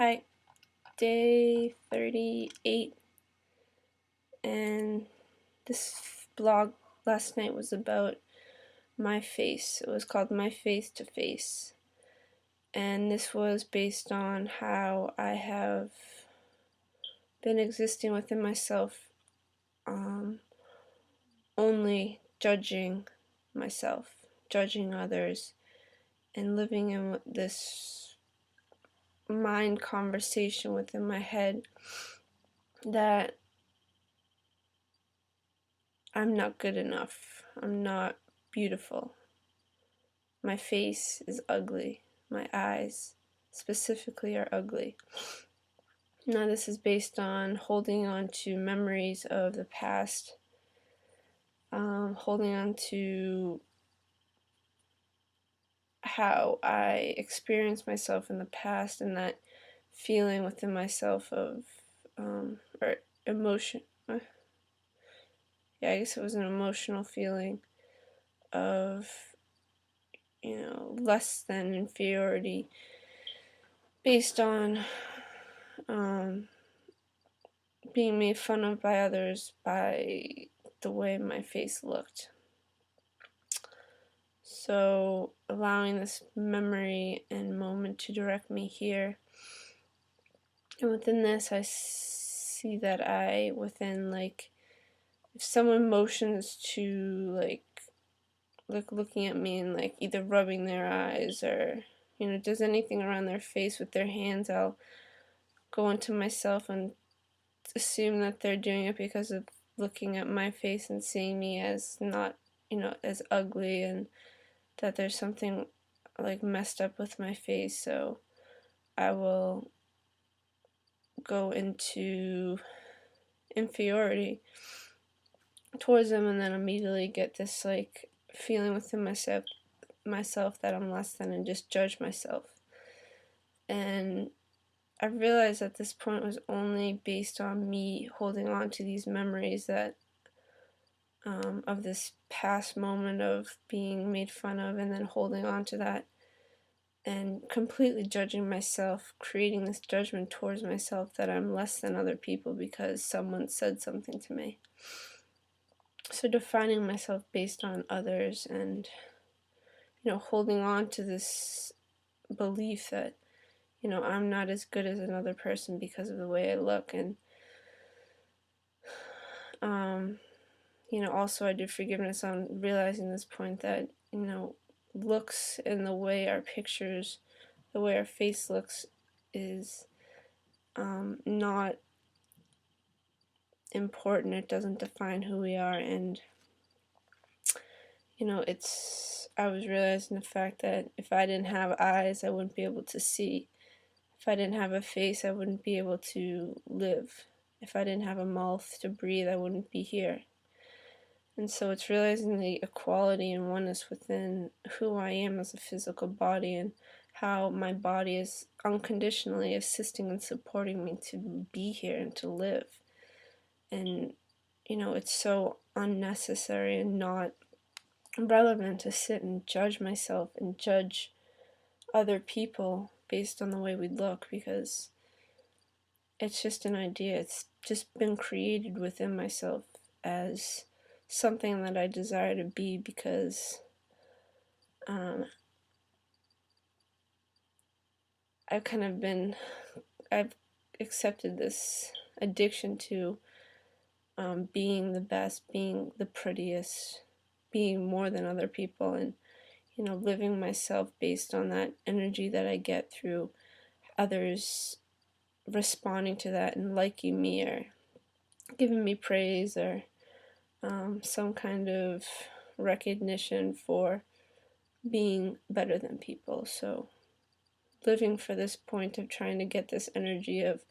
Hi, day 38, and this blog last night was about my face. It was called My Face to Face, and this was based on how I have been existing within myself, only judging myself, judging others, and living in this mind conversation within my head that I'm not good enough, I'm not beautiful, my face is ugly, my eyes specifically are ugly. Now this is based on holding on to memories of the past, holding on to how I experienced myself in the past, and that feeling within myself of, or emotion, yeah, I guess it was an emotional feeling of, less than inferiority based on being made fun of by others by the way my face looked. So allowing this memory and moment to direct me here, and within this I see that if someone motions to looking at me and either rubbing their eyes or does anything around their face with their hands, I'll go into myself and assume that they're doing it because of looking at my face and seeing me as not, as ugly, and that there's something messed up with my face. So I will go into inferiority towards them, and then immediately get this feeling within myself that I'm less than, and just judge myself. And I realized at this point was only based on me holding on to these memories that of this past moment of being made fun of, and then holding on to that and completely judging myself, creating this judgment towards myself that I'm less than other people because someone said something to me. So defining myself based on others, and holding on to this belief that I'm not as good as another person because of the way I look. And also I did forgiveness on realizing this point that looks and the way our pictures, the way our face looks is not important. It doesn't define who we are. And I was realizing the fact that if I didn't have eyes, I wouldn't be able to see. If I didn't have a face, I wouldn't be able to live. If I didn't have a mouth to breathe, I wouldn't be here. And so it's realizing the equality and oneness within who I am as a physical body, and how my body is unconditionally assisting and supporting me to be here and to live. And it's so unnecessary and not relevant to sit and judge myself and judge other people based on the way we look, because it's just an idea. It's just been created within myself as something that I desire to be, because I've accepted this addiction to being the best, being the prettiest, being more than other people, and living myself based on that energy that I get through others responding to that and liking me, or giving me praise, or some kind of recognition for being better than people. So living for this point of trying to get this energy of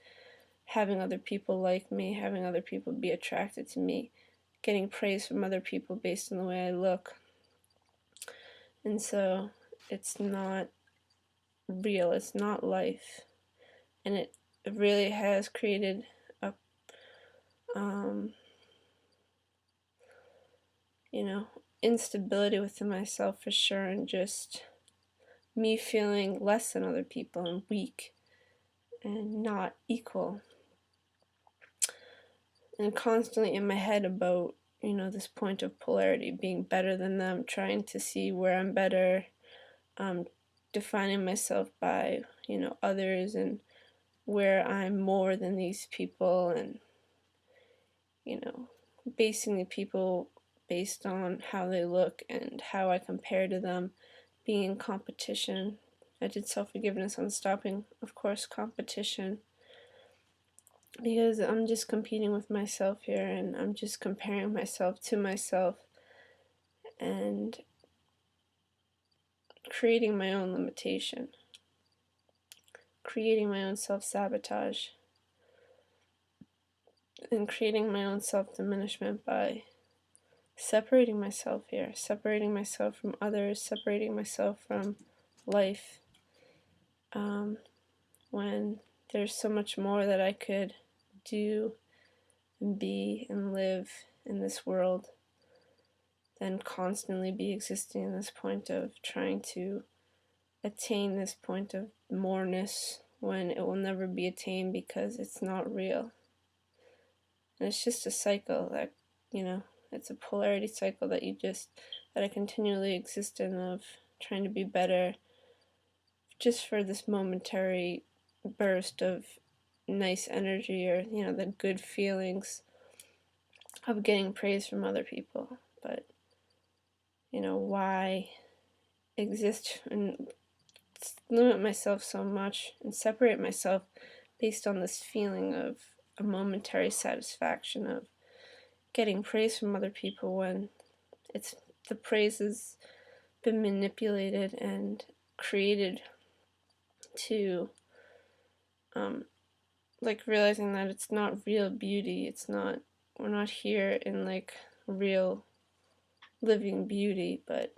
having other people like me, having other people be attracted to me, getting praise from other people based on the way I look. And so it's not real, it's not life. And it really has created a instability within myself for sure, and just me feeling less than other people and weak, and not equal. And constantly in my head about, this point of polarity, being better than them, trying to see where I'm better, defining myself by, others, and where I'm more than these people, and, basing the people based on how they look and how I compare to them, being in competition. I did self-forgiveness on stopping, of course, competition, because I'm just competing with myself here, and I'm just comparing myself to myself and creating my own limitation, creating my own self-sabotage, and creating my own self-diminishment by separating myself here, separating myself from others, separating myself from life, when there's so much more that I could do and be and live in this world than constantly be existing in this point of trying to attain this point of moreness when it will never be attained because it's not real. And it's just a cycle that, it's a polarity cycle that I continually exist in, of trying to be better just for this momentary burst of nice energy, or, the good feelings of getting praise from other people. But, why exist and limit myself so much and separate myself based on this feeling of a momentary satisfaction of getting praise from other people, when the praise has been manipulated and created to realizing that it's not real beauty. We're not here in real living beauty, but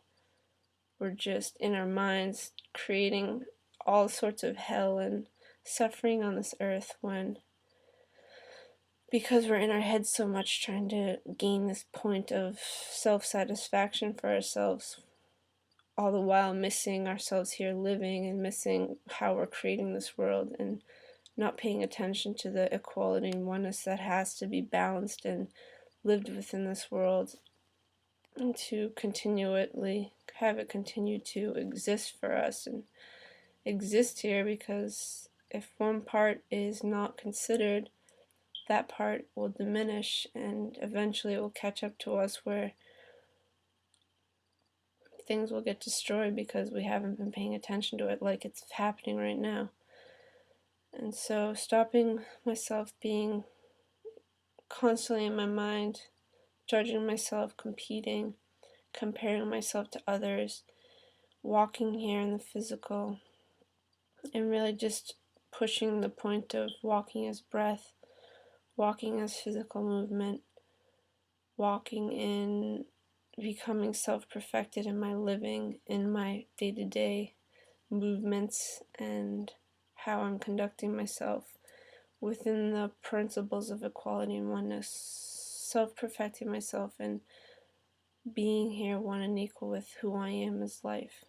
we're just in our minds creating all sorts of hell and suffering on this earth, because we're in our heads so much trying to gain this point of self-satisfaction for ourselves, all the while missing ourselves here living, and missing how we're creating this world, and not paying attention to the equality and oneness that has to be balanced and lived within this world, and to continually have it continue to exist for us and exist here, because if one part is not considered, that part will diminish, and eventually it will catch up to us, where things will get destroyed because we haven't been paying attention to it like it's happening right now. And so stopping myself being constantly in my mind, judging myself, competing, comparing myself to others, walking here in the physical, and really just pushing the point of walking as breath, walking as physical movement, walking in becoming self-perfected in my living, in my day-to-day movements, and how I'm conducting myself within the principles of equality and oneness, self-perfecting myself and being here one and equal with who I am as life.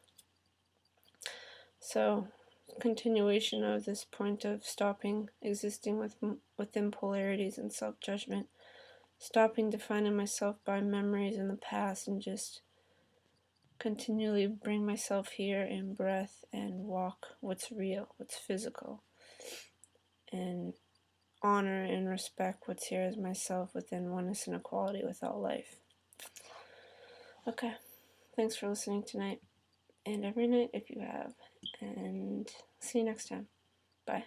So, continuation of this point of stopping existing within polarities and self-judgment, stopping defining myself by memories in the past, and just continually bring myself here in breath and walk what's real, what's physical, and honor and respect what's here as myself within oneness and equality with all life. Okay, thanks for listening tonight, and every night if you have, and see you next time. Bye.